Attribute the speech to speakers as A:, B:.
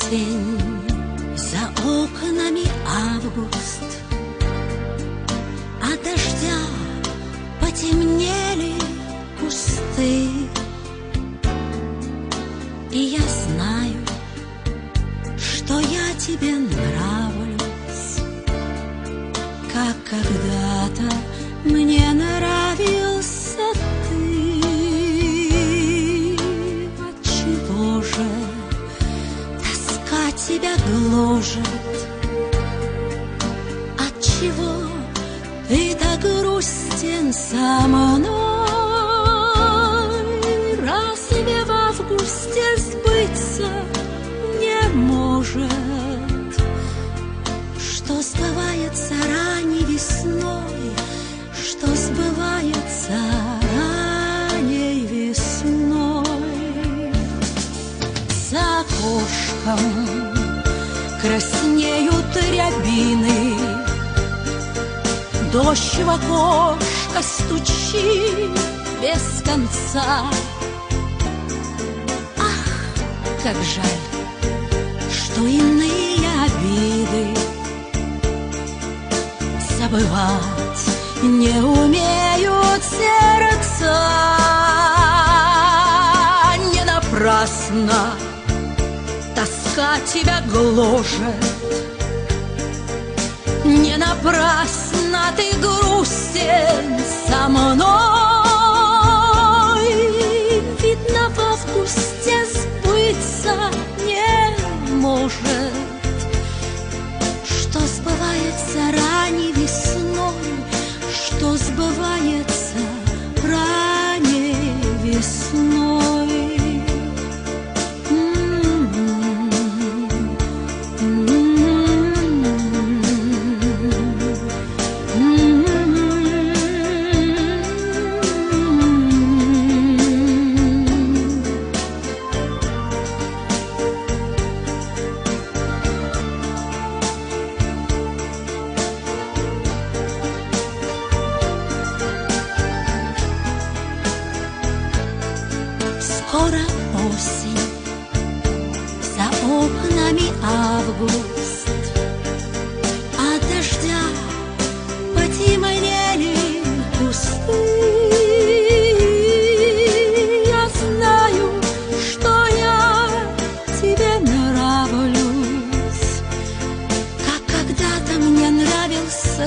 A: Осень, за окнами август, от дождя потемнели кусты. И я знаю, что я тебе нравлюсь, как когда-то мне нравился ты. Отчего же тоска тебя гложет? Отчего ты так грустен со мной? Разве в августе сбыться не может, что сбывается ранней весной, что сбывается ранней весной? За окошком краснеют рябины, дождь в окошко стучит без конца. Ах, как жаль, что иные обиды забывать не умеют сердца. Не напрасно тоска тебя гложет, не напрасно ты грустен со мной. Видно, в августе сбыться не может, что сбывается ранней весной, что сбывается ранней весной. Скоро осень, за окнами август, от дождя потемнели кусты. Я знаю, что я тебе нравлюсь, как когда-то мне нравился